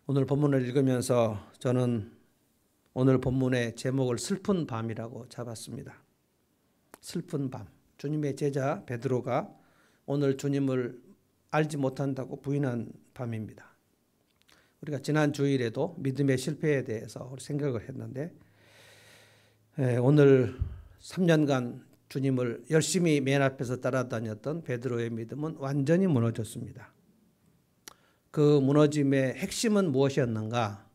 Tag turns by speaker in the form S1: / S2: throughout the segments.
S1: 오늘 본문을 읽으면서 저는 오늘 본문의 제목을 슬픈 밤이라고 잡았습니다. 슬픈 밤. 주님의 제자 베드로가 오늘 주님을 알지 못한다고 부인한 밤입니다. 우리가 지난 주일에도 믿음의 실패에 대해서 생각을 했는데 오늘 3년간 주님을 열심히 맨 앞에서 따라다녔던 베드로의 믿음은 완전히 무너졌습니다. 그 무너짐의 핵심은 무엇이었는가?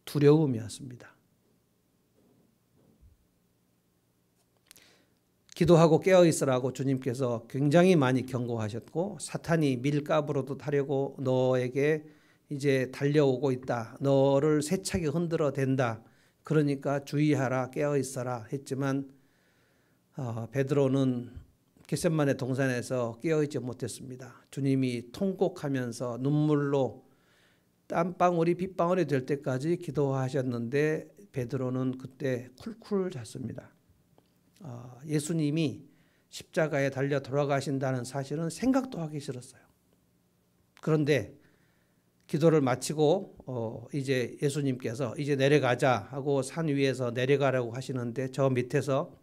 S1: 두려움이었습니다. 기도하고 깨어있으라고 주님께서 굉장히 많이 경고하셨고, 사탄이 밀가부로도 타려고 너에게 이제 달려오고 있다. 너를 세차게 흔들어 댄다. 그러니까 주의하라, 깨어있어라 했지만 베드로는 겟세마네 동산에서 깨어있지 못했습니다. 주님이 통곡하면서 눈물로 땀방울이 빗방울이 될 때까지 기도하셨는데 베드로는 그때 쿨쿨 잤습니다. 예수님이 십자가에 달려 돌아가신다는 사실은 생각도 하기 싫었어요. 그런데 기도를 마치고 이제 예수님께서 이제 내려가자 하고 산 위에서 내려가라고 하시는데 저 밑에서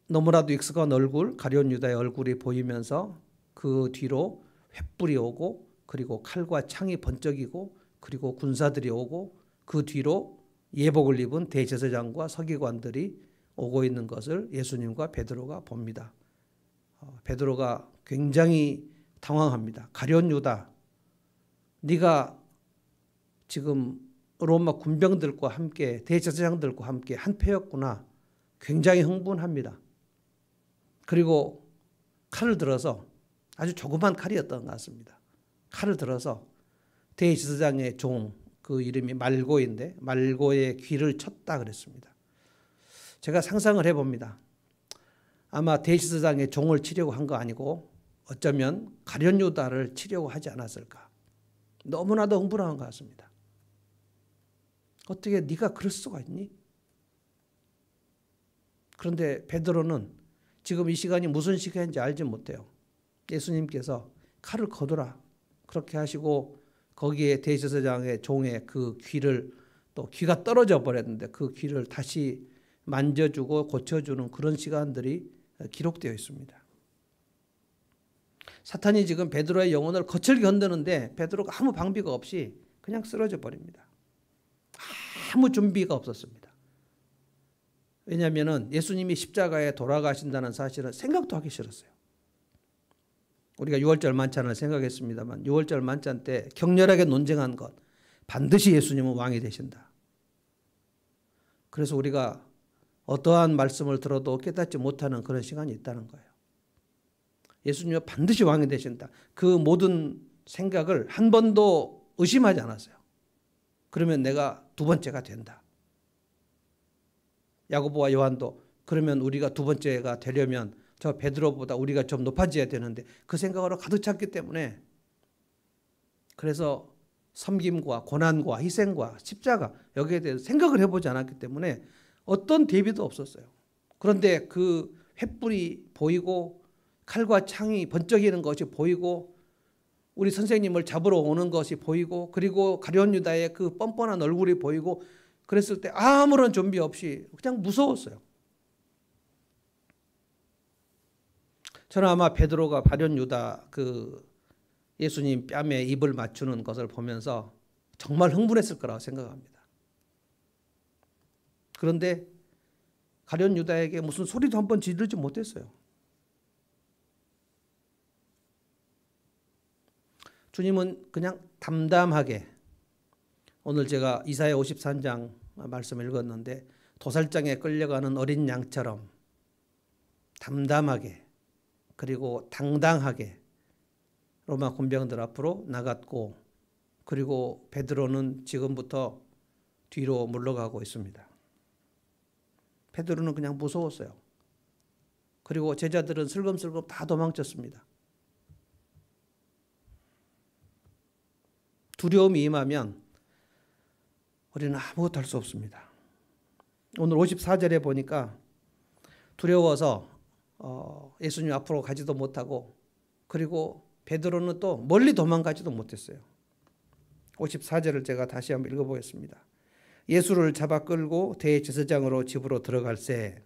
S1: 너무나도 익숙한 얼굴, 가룟 유다의 얼굴이 보이면서 그 뒤로 횃불이 오고 그리고 칼과 창이 번쩍이고 그리고 군사들이 오고 그 뒤로 예복을 입은 대제사장과 서기관들이 오고 있는 것을 예수님과 베드로가 봅니다. 베드로가 굉장히 당황합니다. 가룟 유다, 네가 지금 로마 군병들과 함께 대제사장들과 함께 한패였구나. 굉장히 흥분합니다. 그리고 칼을 들어서 아주 조그만 칼이었던 것 같습니다. 칼을 들어서 대제사장의 종, 그 이름이 말고인데 말고의 귀를 쳤다 그랬습니다. 제가 상상을 해봅니다. 아마 대제사장의 종을 치려고 한 거 아니고 어쩌면 가룟 유다를 치려고 하지 않았을까. 너무나도 흥분한 것 같습니다. 어떻게 네가 그럴 수가 있니? 그런데 베드로는 지금 이 시간이 무슨 시간인지 알지 못해요. 예수님께서 칼을 거두라 그렇게 하시고 거기에 대제사장의 종의 그 귀를 또 귀가 떨어져 버렸는데 그 귀를 다시 만져주고 고쳐주는 그런 시간들이 기록되어 있습니다. 사탄이 지금 베드로의 영혼을 거칠게 흔드는데 베드로가 아무 방비가 없이 그냥 쓰러져 버립니다. 아무 준비가 없었습니다. 왜냐하면 예수님이 십자가에 돌아가신다는 사실은 생각도 하기 싫었어요. 우리가 6월절 만찬을 생각했습니다만 6월절 만찬 때 격렬하게 논쟁한 것, 반드시 예수님은 왕이 되신다. 그래서 우리가 어떠한 말씀을 들어도 깨닫지 못하는 그런 시간이 있다는 거예요. 예수님은 반드시 왕이 되신다. 그 모든 생각을 한 번도 의심하지 않았어요. 그러면 내가 두 번째가 된다. 야고보와 요한도 그러면 우리가 두 번째가 되려면 저 베드로보다 우리가 좀 높아져야 되는데 그 생각으로 가득 찼기 때문에 그래서 섬김과 고난과 희생과 십자가 여기에 대해서 생각을 해보지 않았기 때문에 어떤 대비도 없었어요. 그런데 그 횃불이 보이고 칼과 창이 번쩍이는 것이 보이고 우리 선생님을 잡으러 오는 것이 보이고 그리고 가룟 유다의 그 뻔뻔한 얼굴이 보이고 그랬을 때 아무런 준비 없이 그냥 무서웠어요. 저는 아마 베드로가 가룟 유다 그 예수님 뺨에 입을 맞추는 것을 보면서 정말 흥분했을 거라고 생각합니다. 그런데 가룟 유다에게 무슨 소리도 한번 지르지 못했어요. 주님은 그냥 담담하게 오늘 제가 이사야 53장 말씀을 읽었는데 도살장에 끌려가는 어린 양처럼 담담하게 그리고 당당하게 로마 군병들 앞으로 나갔고 그리고 베드로는 지금부터 뒤로 물러가고 있습니다. 베드로는 그냥 무서웠어요. 그리고 제자들은 슬금슬금 다 도망쳤습니다. 두려움이 임하면 우리는 아무것도 할 수 없습니다. 오늘 54절에 보니까 두려워서 예수님 앞으로 가지도 못하고 그리고 베드로는 또 멀리 도망가지도 못했어요. 54절을 제가 다시 한번 읽어보겠습니다. 예수를 잡아 끌고 대제사장으로 집으로 들어갈새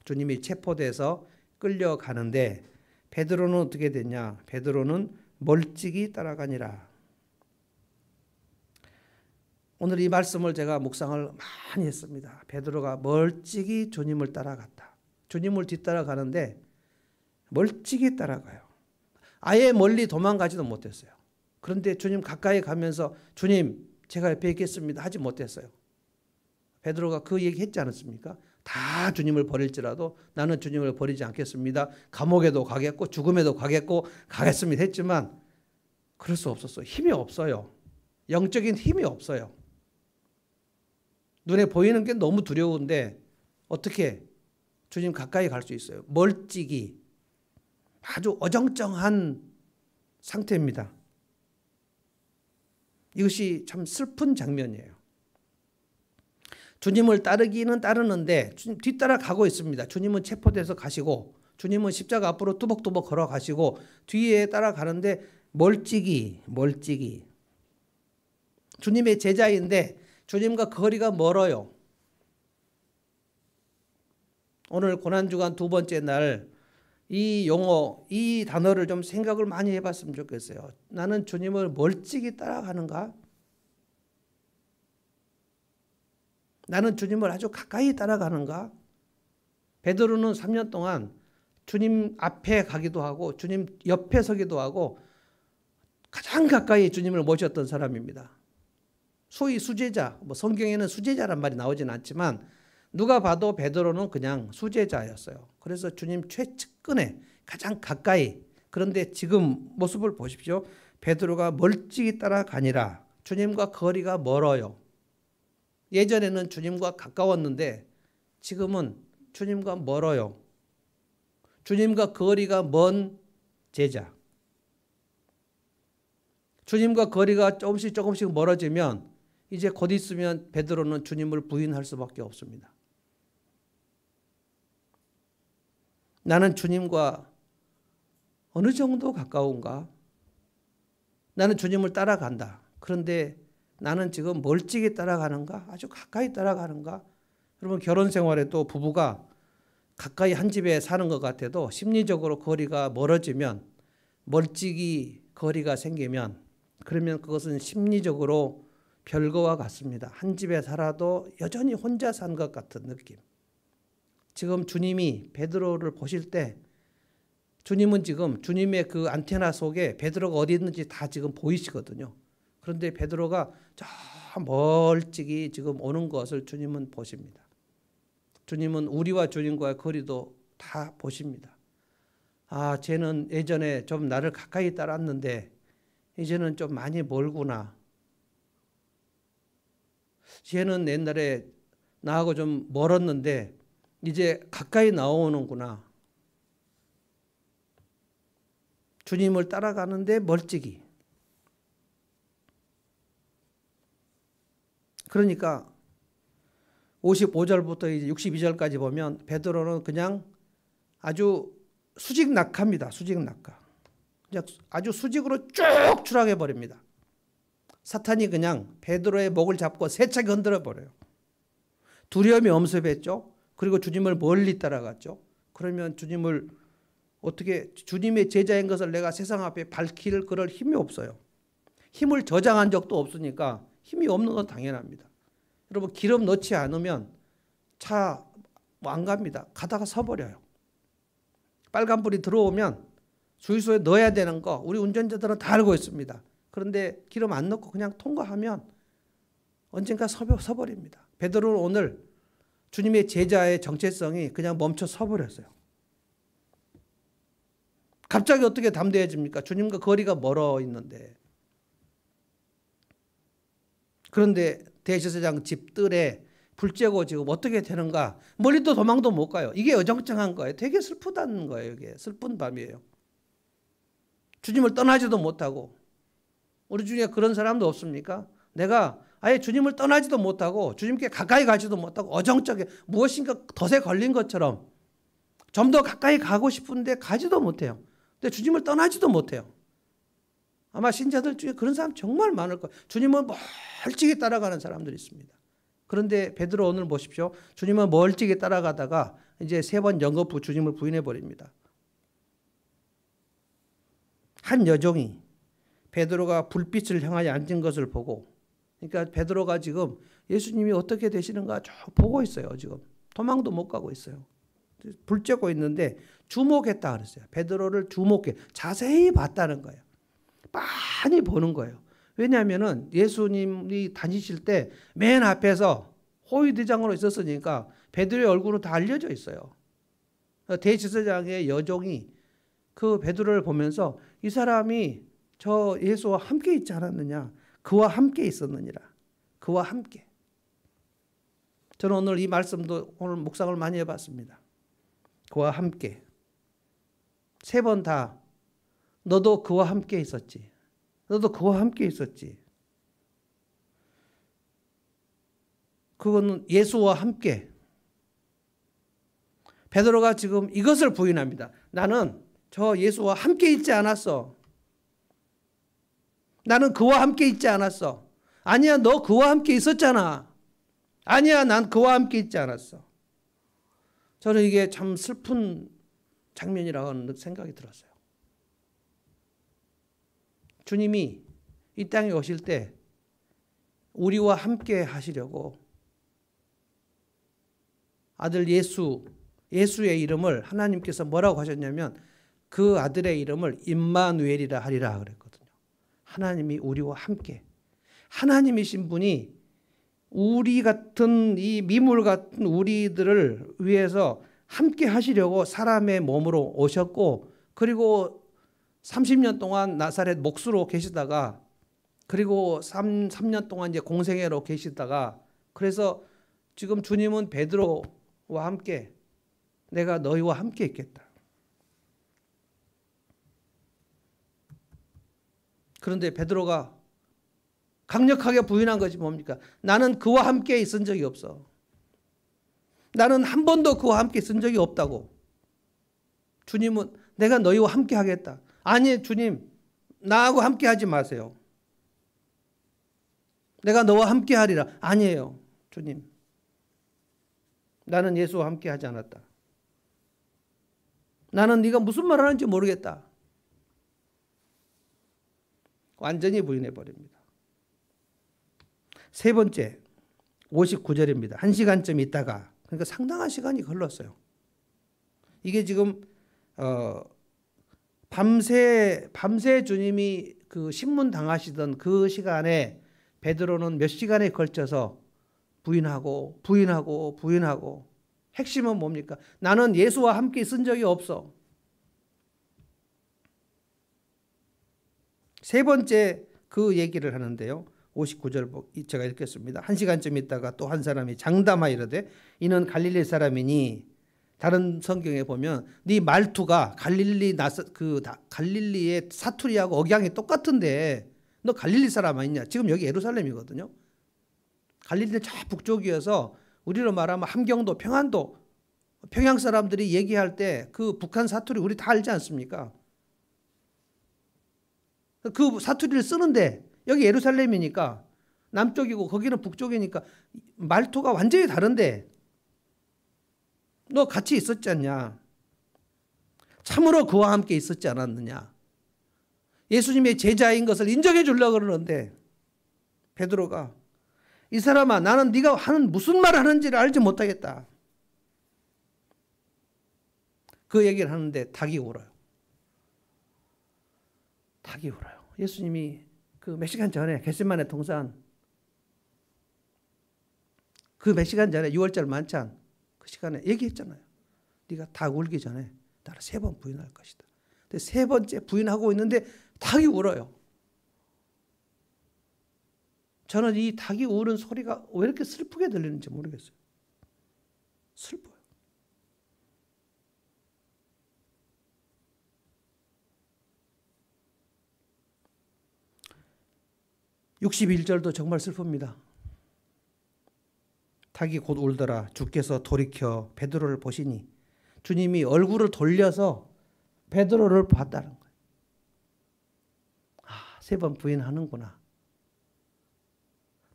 S1: 주님이 체포돼서 끌려가는데 베드로는 어떻게 됐냐? 베드로는 멀찍이 따라가니라. 오늘 이 말씀을 제가 묵상을 많이 했습니다. 베드로가 멀찍이 주님을 따라갔다. 주님을 뒤따라가는데 멀찍이 따라가요. 아예 멀리 도망가지도 못했어요. 그런데 주님 가까이 가면서 주님 제가 옆에 있겠습니다 하지 못했어요. 베드로가 그 얘기 했지 않았습니까? 다 주님을 버릴지라도 나는 주님을 버리지 않겠습니다. 감옥에도 가겠고 죽음에도 가겠습니다 했지만 그럴 수 없었어요. 힘이 없어요. 영적인 힘이 없어요. 눈에 보이는 게 너무 두려운데 어떻게 주님 가까이 갈 수 있어요? 멀찍이 아주 어정쩡한 상태입니다. 이것이 참 슬픈 장면이에요. 주님을 따르기는 따르는데 주님 뒤따라 가고 있습니다. 주님은 체포돼서 가시고 주님은 십자가 앞으로 뚜벅뚜벅 걸어가시고 뒤에 따라가는데 멀찍이 주님의 제자인데 주님과 거리가 멀어요. 오늘 고난주간 두 번째 날 이 용어, 이 단어를 좀 생각을 많이 해봤으면 좋겠어요. 나는 주님을 멀찍이 따라가는가? 나는 주님을 아주 가까이 따라가는가? 베드로는 3년 동안 주님 앞에 가기도 하고 주님 옆에 서기도 하고 가장 가까이 주님을 모셨던 사람입니다. 소위 수제자, 성경에는 수제자란 말이 나오진 않지만 누가 봐도 베드로는 그냥 수제자였어요. 그래서 주님 최측근에 가장 가까이. 그런데 지금 모습을 보십시오. 베드로가 멀찍이 따라가니라. 주님과 거리가 멀어요. 예전에는 주님과 가까웠는데 지금은 주님과 멀어요. 주님과 거리가 먼 제자. 주님과 거리가 조금씩 멀어지면 이제 곧 있으면 베드로는 주님을 부인할 수밖에 없습니다. 나는 주님과 어느 정도 가까운가? 나는 주님을 따라간다. 그런데 나는 지금 멀찍이 따라가는가? 아주 가까이 따라가는가? 여러분 결혼 생활에도 부부가 가까이 한 집에 사는 것 같아도 심리적으로 거리가 멀어지면 멀찍이 거리가 생기면 그러면 그것은 심리적으로 별거와 같습니다. 한 집에 살아도 여전히 혼자 산 것 같은 느낌. 지금 주님이 베드로를 보실 때 주님은 지금 주님의 그 안테나 속에 베드로가 어디 있는지 다 지금 보이시거든요. 그런데 베드로가 저 멀찍이 지금 오는 것을 주님은 보십니다. 주님은 우리와 주님과의 거리도 다 보십니다. 아, 쟤는 예전에 좀 나를 가까이 따랐는데 이제는 좀 많이 멀구나. 쟤는 옛날에 나하고 좀 멀었는데 이제 가까이 나오는구나. 주님을 따라가는데 멀찍이. 그러니까 55절부터 이제 62절까지 보면 베드로는 그냥 아주 수직 낙하입니다. 수직 낙하. 그냥 아주 수직으로 쭉 추락해 버립니다. 사탄이 그냥 베드로의 목을 잡고 세차게 흔들어 버려요. 두려움이 엄습했죠. 그리고 주님을 멀리 따라갔죠. 그러면 주님을 어떻게 주님의 제자인 것을 내가 세상 앞에 밝힐 그럴 힘이 없어요. 힘을 저장한 적도 없으니까 힘이 없는 건 당연합니다. 여러분 기름 넣지 않으면 차 안 갑니다. 가다가 서버려요. 빨간불이 들어오면 주유소에 넣어야 되는 거 우리 운전자들은 다 알고 있습니다. 그런데 기름 안 넣고 그냥 통과하면 언젠가 서버립니다. 베드로는 오늘 주님의 제자의 정체성이 그냥 멈춰 서버렸어요. 갑자기 어떻게 담대해집니까? 주님과 거리가 멀어 있는데. 그런데 대제사장 집들에 불 쬐고 지금 어떻게 되는가? 멀리도 도망도 못 가요. 이게 어정쩡한 거예요. 되게 슬프다는 거예요. 이게 슬픈 밤이에요. 주님을 떠나지도 못하고. 우리 중에 그런 사람도 없습니까? 내가 아예 주님을 떠나지도 못하고 주님께 가까이 가지도 못하고 어정쩡하게 무엇인가 덫에 걸린 것처럼 좀 더 가까이 가고 싶은데 가지도 못해요. 근데 주님을 떠나지도 못해요. 아마 신자들 중에 그런 사람 정말 많을 거예요. 주님을 멀찍이 따라가는 사람들이 있습니다. 그런데 베드로 오늘 보십시오. 주님을 멀찍이 따라가다가 이제 3번 연거푸 주님을 부인해 버립니다. 한 여종이 베드로가 불빛을 향하여 앉은 것을 보고, 그러니까 베드로가 지금 예수님이 어떻게 되시는가 쭉 보고 있어요. 지금 도망도 못 가고 있어요. 불 쬐고 있는데 주목했다 그랬어요. 베드로를 주목해 자세히 봤다는 거예요. 많이 보는 거예요. 왜냐하면은 예수님이 다니실 때 맨 앞에서 호위대장으로 있었으니까 베드로의 얼굴은 다 알려져 있어요. 대제사장의 여종이 그 베드로를 보면서 이 사람이 저 예수와 함께 있지 않았느냐, 그와 함께 있었느니라. 그와 함께. 저는 오늘 이 말씀도 오늘 묵상을 많이 해봤습니다. 그와 함께. 3번 다 너도 그와 함께 있었지. 너도 그와 함께 있었지. 그거는 예수와 함께. 베드로가 지금 이것을 부인합니다. 나는 저 예수와 함께 있지 않았어. 나는 그와 함께 있지 않았어. 아니야, 너 그와 함께 있었잖아. 아니야, 난 그와 함께 있지 않았어. 저는 이게 참 슬픈 장면이라고 생각이 들었어요. 주님이 이 땅에 오실 때 우리와 함께 하시려고 아들 예수의 이름을 하나님께서 뭐라고 하셨냐면 그 아들의 이름을 임마누엘이라 하리라 그랬거든요. 하나님이 우리와 함께. 하나님이신 분이 우리 같은 이 미물 같은 우리들을 위해서 함께 하시려고 사람의 몸으로 오셨고, 그리고 30년 동안 나사렛 목수로 계시다가, 그리고 3년 동안 이제 공생애로 계시다가, 그래서 지금 주님은 베드로와 함께 내가 너희와 함께 있겠다. 그런데 베드로가 강력하게 부인한 것이 뭡니까? 나는 그와 함께 있은 적이 없어. 나는 한 번도 그와 함께 있은 적이 없다고. 주님은 내가 너희와 함께 하겠다. 아니 주님, 나하고 함께 하지 마세요. 내가 너와 함께 하리라. 아니에요 주님. 나는 예수와 함께 하지 않았다. 나는 네가 무슨 말 하는지 모르겠다. 완전히 부인해 버립니다. 3번째 59절입니다. 1시간쯤 있다가, 그러니까 상당한 시간이 흘렀어요. 이게 지금 밤새 주님이 그 신문 당하시던 그 시간에 베드로는 몇 시간에 걸쳐서 부인하고 핵심은 뭡니까? 나는 예수와 함께 있은 적이 없어. 3번째 그 얘기를 하는데요. 59절 제가 읽겠습니다. 1시간쯤 있다가 또 한 사람이 장담하여 이르되 이는 갈릴리 사람이니, 다른 성경에 보면 네 말투가 갈릴리의 사투리하고 억양이 똑같은데 너 갈릴리 사람 아니냐? 지금 여기 예루살렘이거든요. 갈릴리는 저 북쪽이어서 우리로 말하면 함경도, 평안도, 평양 사람들이 얘기할 때 그 북한 사투리 우리 다 알지 않습니까? 그 사투리를 쓰는데 여기 예루살렘이니까 남쪽이고 거기는 북쪽이니까 말투가 완전히 다른데 너 같이 있었지 않냐? 참으로 그와 함께 있었지 않았느냐? 예수님의 제자인 것을 인정해 주려고 그러는데 베드로가 이 사람아, 나는 네가 하는 무슨 말 하는지를 알지 못하겠다. 그 얘기를 하는데 닭이 울어요. 닭이 울어요. 예수님이 그 몇 시간 전에 겟세마네 동산, 그 몇 시간 전에 6월절 만찬 그 시간에 얘기했잖아요. 네가 닭 울기 전에 나를 3번 부인할 것이다. 근데 3번째 부인하고 있는데 닭이 울어요. 저는 이 닭이 우는 소리가 왜 이렇게 슬프게 들리는지 모르겠어요. 슬퍼요. (61절도) 정말 슬픕니다. 닭이 곧 울더라. 주께서 돌이켜 베드로를 보시니 주님이 얼굴을 돌려서 베드로를 봤다는 거예요. 3번 부인하는구나.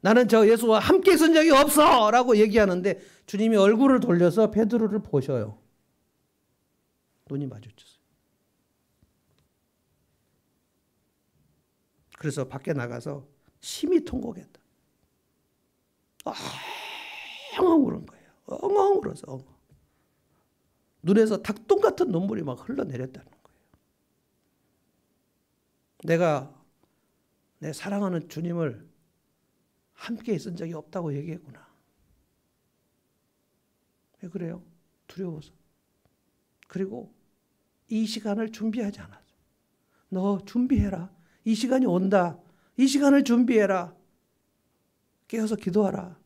S1: 나는 저 예수와 함께 있은 적이 없어 라고 얘기하는데 주님이 얼굴을 돌려서 베드로를 보셔요. 눈이 마주쳤어요. 그래서 밖에 나가서 심히 통곡했다. 엉엉 우는 거예요. 엉엉 울어서 엉엉. 눈에서 닭똥 같은 눈물이 막 흘러내렸다는 거예요. 내가 내 사랑하는 주님을 함께 있은 적이 없다고 얘기했구나. 왜 그래요? 두려워서. 그리고 이 시간을 준비하지 않았어. 너 준비해라. 이 시간이 온다. 이 시간을 준비해라. 깨어서 기도하라.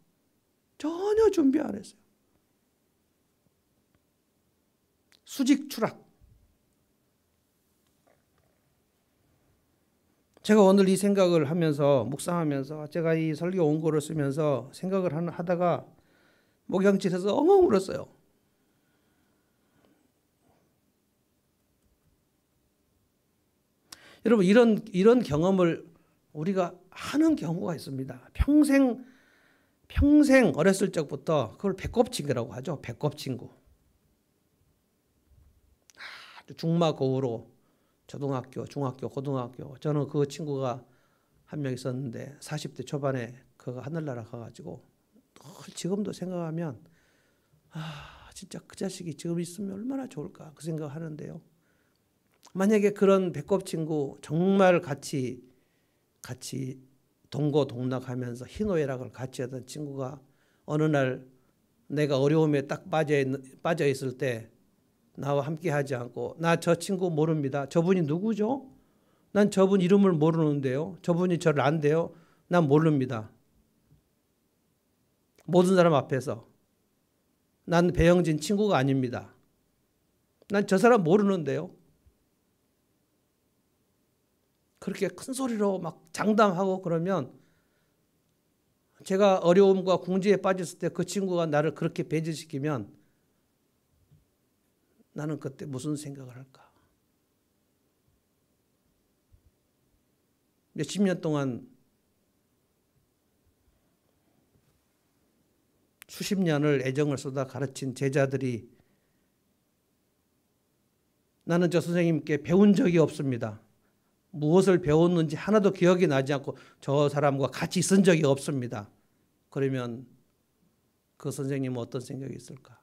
S1: 전혀 준비 안 했어요. 수직 추락. 제가 오늘 이 생각을 하면서 묵상하면서 제가 이 설교 원고를 쓰면서 생각을 하다가 목양실에서 엉엉 울었어요. 여러분 이런 경험을 우리가 하는 경우가 있습니다. 평생 어렸을 적부터 그걸 배꼽친구라고 하죠. 배꼽친구. 아주 중마고우로 초등학교, 중학교, 고등학교. 저는 그 친구가 한 명 있었는데 40대 초반에 그가 하늘나라 가가지고 지금도 생각하면 진짜 그 자식이 지금 있으면 얼마나 좋을까 그 생각하는데요. 만약에 그런 배꼽 친구 정말 같이 동고동락하면서 희노애락을 같이 하던 친구가 어느 날 내가 어려움에 딱 빠져 있을 때 나와 함께 하지 않고 나 저 친구 모릅니다. 저분이 누구죠? 난 저분 이름을 모르는데요. 저분이 저를 안돼요. 난 모릅니다. 모든 사람 앞에서 난 배영진 친구가 아닙니다. 난 저 사람 모르는데요. 그렇게 큰 소리로 막 장담하고 그러면 제가 어려움과 궁지에 빠졌을 때 그 친구가 나를 그렇게 배제시키면 나는 그때 무슨 생각을 할까? 몇십 년 동안 수십 년을 애정을 쏟아 가르친 제자들이 나는 저 선생님께 배운 적이 없습니다. 무엇을 배웠는지 하나도 기억이 나지 않고 저 사람과 같이 있은 적이 없습니다. 그러면 그 선생님은 어떤 생각이 있을까?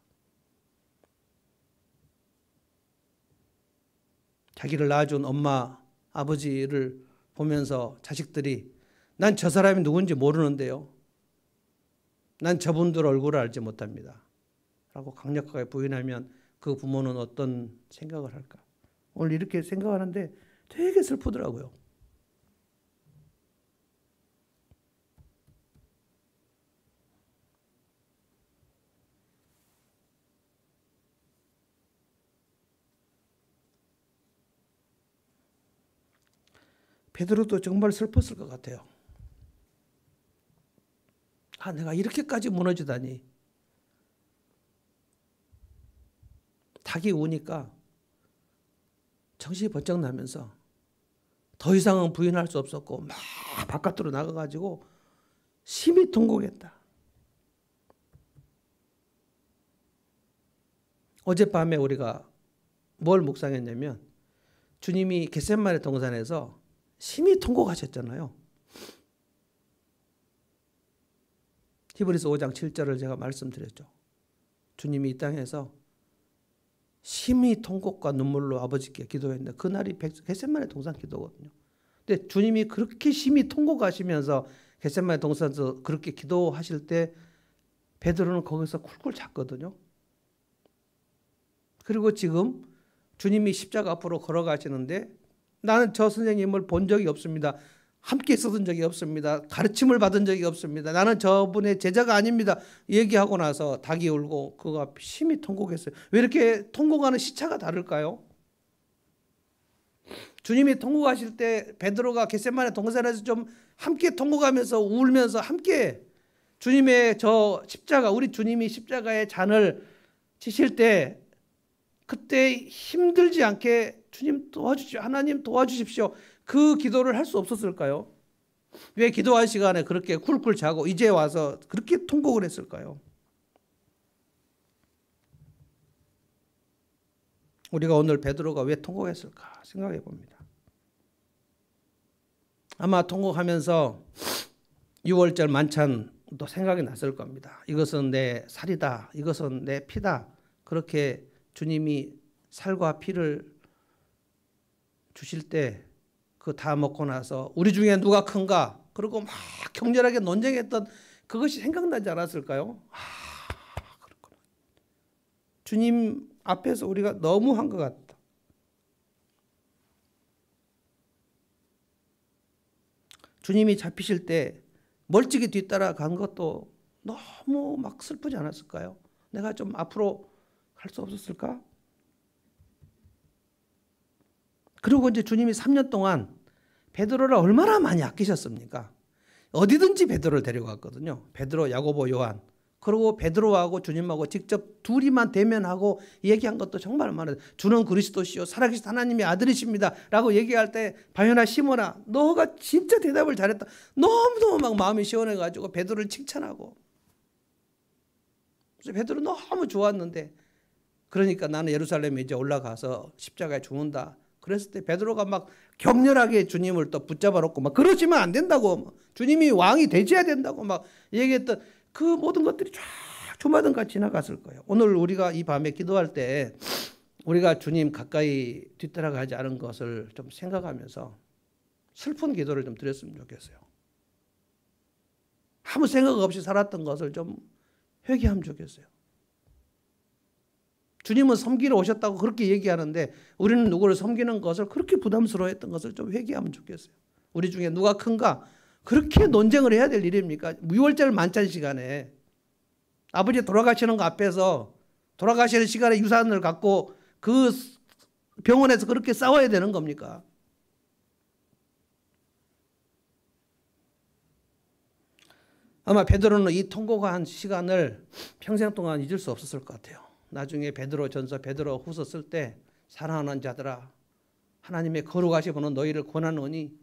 S1: 자기를 낳아준 엄마, 아버지를 보면서 자식들이 난 저 사람이 누군지 모르는데요. 난 저분들 얼굴을 알지 못합니다. 라고 강력하게 부인하면 그 부모는 어떤 생각을 할까? 오늘 이렇게 생각하는데 되게 슬프더라고요. 베드로도 정말 슬펐을 것 같아요. 내가 이렇게까지 무너지다니. 닭이 우니까 정신이 번쩍 나면서 더 이상은 부인할 수 없었고 막 바깥으로 나가가지고 심히 통곡했다. 어젯밤에 우리가 뭘 묵상했냐면 주님이 겟세마네 동산에서 심히 통곡하셨잖아요. 히브리서 5장 7절을 제가 말씀드렸죠. 주님이 이 땅에서 심히 통곡과 눈물로 아버지께 기도했는데 그날이 겟세마네 동산 기도거든요. 근데 주님이 그렇게 심히 통곡하시면서 겟세마네 동산에서 그렇게 기도하실 때 베드로는 거기서 쿨쿨 잤거든요. 그리고 지금 주님이 십자가 앞으로 걸어가시는데 나는 저 선생님을 본 적이 없습니다. 함께 있었던 적이 없습니다. 가르침을 받은 적이 없습니다. 나는 저분의 제자가 아닙니다. 얘기하고 나서 닭이 울고 그가 심히 통곡했어요. 왜 이렇게 통곡하는 시차가 다를까요? 주님이 통곡하실 때 베드로가 겟세마네 동산에서 좀 함께 통곡하면서 울면서 함께 주님의 저 십자가, 우리 주님이 십자가의 잔을 지실 때 그때 힘들지 않게 주님 도와주십시오. 하나님 도와주십시오. 그 기도를 할 수 없었을까요? 왜 기도할 시간에 그렇게 쿨쿨 자고 이제 와서 그렇게 통곡을 했을까요? 우리가 오늘 베드로가 왜 통곡했을까 생각해 봅니다. 아마 통곡하면서 6월절 만찬도 생각이 났을 겁니다. 이것은 내 살이다. 이것은 내 피다. 그렇게 주님이 살과 피를 주실 때 그 다 먹고 나서 우리 중에 누가 큰가? 그리고 막 격렬하게 논쟁했던 그것이 생각나지 않았을까요? 그렇구나. 주님 앞에서 우리가 너무 한 것 같다. 주님이 잡히실 때 멀찍이 뒤따라간 것도 너무 막 슬프지 않았을까요? 내가 좀 앞으로 갈 수 없었을까? 그리고 이제 주님이 3년 동안 베드로를 얼마나 많이 아끼셨습니까? 어디든지 베드로를 데려갔거든요. 베드로, 야고보, 요한. 그리고 베드로하고 주님하고 직접 둘이만 대면하고 얘기한 것도 정말 많아요. 주는 그리스도시요 살아계신 하나님의 아들이십니다 라고 얘기할 때 바요나 시몬아 너가 진짜 대답을 잘했다. 너무너무 막 마음이 시원해가지고 베드로를 칭찬하고. 그래서 베드로 너무 좋았는데 그러니까 나는 예루살렘에 이제 올라가서 십자가에 죽는다. 그랬을 때 베드로가 막 격렬하게 주님을 또 붙잡아 놓고 막 그러시면 안 된다고 주님이 왕이 되셔야 된다고 막 얘기했던 그 모든 것들이 쫙 조마등같이 지나갔을 거예요. 오늘 우리가 이 밤에 기도할 때 우리가 주님 가까이 뒤따라가지 않은 것을 좀 생각하면서 슬픈 기도를 좀 드렸으면 좋겠어요. 아무 생각 없이 살았던 것을 좀 회개하면 좋겠어요. 주님은 섬기러 오셨다고 그렇게 얘기하는데 우리는 누구를 섬기는 것을 그렇게 부담스러워했던 것을 좀 회개하면 좋겠어요. 우리 중에 누가 큰가? 그렇게 논쟁을 해야 될 일입니까? 6월절 만찬 시간에 아버지 돌아가시는 거 앞에서 돌아가시는 시간에 유산을 갖고 그 병원에서 그렇게 싸워야 되는 겁니까? 아마 베드로는 이 통곡한 시간을 평생 동안 잊을 수 없었을 것 같아요. 나중에 베드로전서, 베드로후서 쓸 때 사랑하는 자들아 하나님의 거룩하시 보는 너희를 권하노니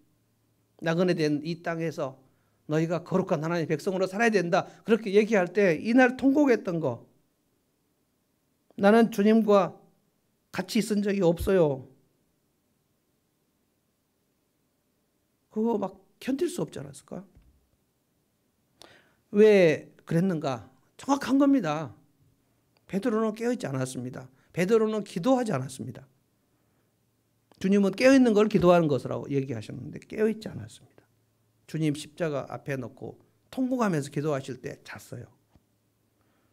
S1: 나그네 된 이 땅에서 너희가 거룩한 하나님의 백성으로 살아야 된다. 그렇게 얘기할 때 이날 통곡했던 거 나는 주님과 같이 있은 적이 없어요. 그거 막 견딜 수 없지 않았을까? 왜 그랬는가? 정확한 겁니다. 베드로는 깨어있지 않았습니다. 베드로는 기도하지 않았습니다. 주님은 깨어있는 걸 기도하는 것이라고 얘기하셨는데 깨어있지 않았습니다. 주님 십자가 앞에 놓고 통곡하면서 기도하실 때 잤어요.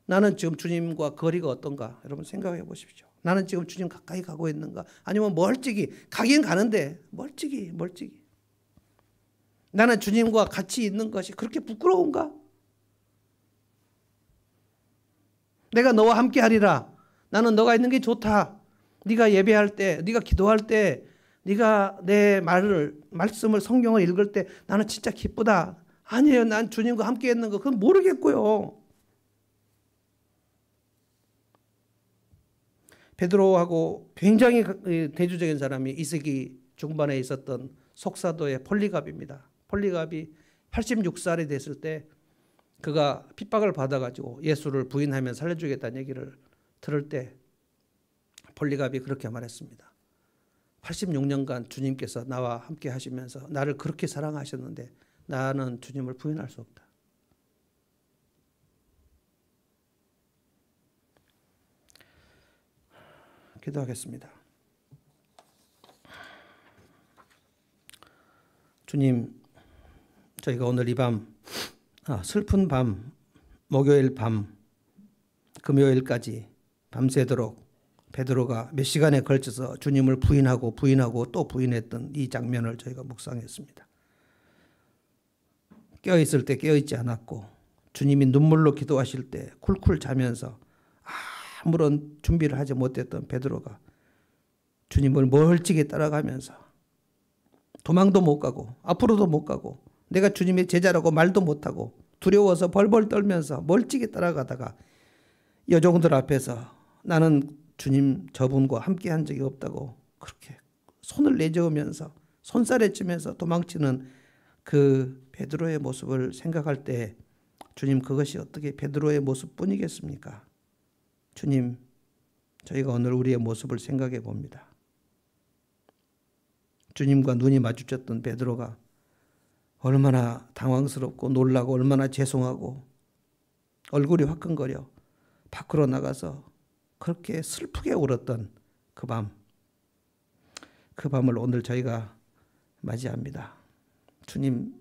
S1: 나는 지금 주님과 거리가 어떤가? 여러분 생각해 보십시오. 나는 지금 주님 가까이 가고 있는가? 아니면 멀찍이 가긴 가는데 멀찍이. 나는 주님과 같이 있는 것이 그렇게 부끄러운가? 내가 너와 함께 하리라. 나는 너가 있는 게 좋다. 네가 예배할 때, 네가 기도할 때, 네가 내 말씀을 성경을 읽을 때 나는 진짜 기쁘다. 아니에요. 난 주님과 함께 있는 거 그건 모르겠고요. 베드로하고 굉장히 대조적인 사람이 2세기 중반에 있었던 속사도의 폴리갑입니다. 폴리갑이 86살이 됐을 때 그가 핍박을 받아가지고 예수를 부인하면 살려주겠다는 얘기를 들을 때 폴리갑이 그렇게 말했습니다. 86년간 주님께서 나와 함께 하시면서 나를 그렇게 사랑하셨는데 나는 주님을 부인할 수 없다. 기도하겠습니다. 주님, 저희가 오늘 이 밤 슬픈 밤, 목요일 밤, 금요일까지 밤새도록 베드로가 몇 시간에 걸쳐서 주님을 부인하고 또 부인했던 이 장면을 저희가 묵상했습니다. 깨어있을 때 깨어있지 않았고 주님이 눈물로 기도하실 때 쿨쿨 자면서 아무런 준비를 하지 못했던 베드로가 주님을 멀찍이 따라가면서 도망도 못 가고 앞으로도 못 가고 내가 주님의 제자라고 말도 못하고 두려워서 벌벌 떨면서 멀찍이 따라가다가 여종들 앞에서 나는 주님 저분과 함께 한 적이 없다고 그렇게 손을 내저으면서 손살에 찌면서 도망치는 그 베드로의 모습을 생각할 때 주님, 그것이 어떻게 베드로의 모습뿐이겠습니까? 주님, 저희가 오늘 우리의 모습을 생각해 봅니다. 주님과 눈이 마주쳤던 베드로가 얼마나 당황스럽고 놀라고 얼마나 죄송하고 얼굴이 화끈거려 밖으로 나가서 그렇게 슬프게 울었던 그 밤, 그 밤을 오늘 저희가 맞이합니다. 주님,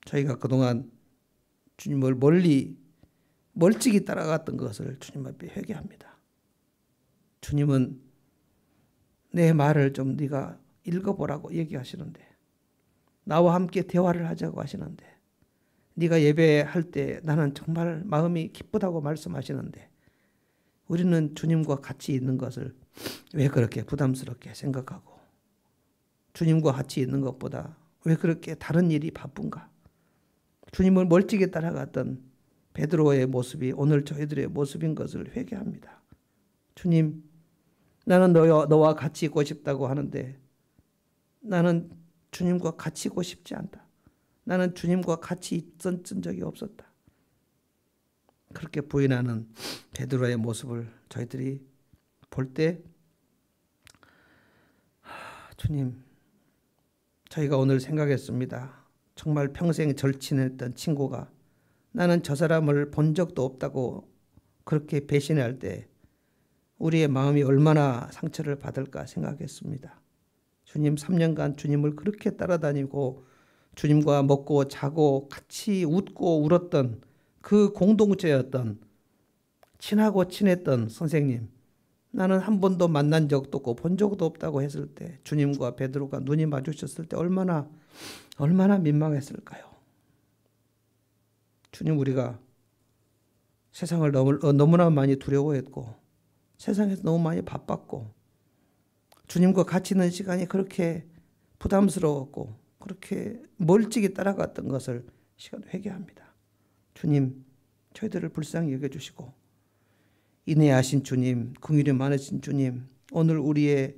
S1: 저희가 그동안 주님을 멀찍이 따라갔던 것을 주님 앞에 회개합니다. 주님은 내 말을 좀 네가 읽어보라고 얘기하시는데, 나와 함께 대화를 하자고 하시는데, 네가 예배할 때 나는 정말 마음이 기쁘다고 말씀하시는데, 우리는 주님과 같이 있는 것을 왜 그렇게 부담스럽게 생각하고, 주님과 같이 있는 것보다 왜 그렇게 다른 일이 바쁜가? 주님을 멀찍이 따라갔던 베드로의 모습이 오늘 저희들의 모습인 것을 회개합니다. 주님, 나는 너와 같이 있고 싶다고 하는데 나는 주님과 같이 있고 싶지 않다. 나는 주님과 같이 있었던 적이 없었다. 그렇게 부인하는 베드로의 모습을 저희들이 볼 때, 주님, 저희가 오늘 생각했습니다. 정말 평생 절친했던 친구가 나는 저 사람을 본 적도 없다고 그렇게 배신할 때 우리의 마음이 얼마나 상처를 받을까 생각했습니다. 주님, 3년간 주님을 그렇게 따라다니고 주님과 먹고 자고 같이 웃고 울었던 그 공동체였던, 친하고 친했던 선생님, 나는 한 번도 만난 적도 없고 본 적도 없다고 했을 때 주님과 베드로가 눈이 마주쳤을 때 얼마나 민망했을까요? 주님, 우리가 세상을 너무나 많이 두려워했고 세상에서 너무 많이 바빴고 주님과 같이 있는 시간이 그렇게 부담스러웠고 그렇게 멀찍이 따라갔던 것을 시간 회개합니다. 주님, 저희들을 불쌍히 여겨주시고 인내하신 주님, 긍휼이 많으신 주님, 오늘 우리의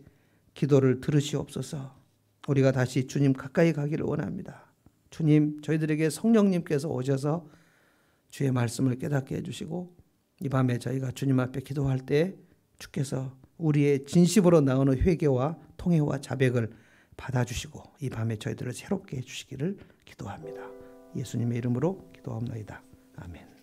S1: 기도를 들으시옵소서. 우리가 다시 주님 가까이 가기를 원합니다. 주님, 저희들에게 성령님께서 오셔서 주의 말씀을 깨닫게 해주시고 이 밤에 저희가 주님 앞에 기도할 때 주께서 우리의 진심으로 나오는 회개와 통회와 자백을 받아주시고 이 밤에 저희들을 새롭게 해주시기를 기도합니다. 예수님의 이름으로 기도합니다. 아멘.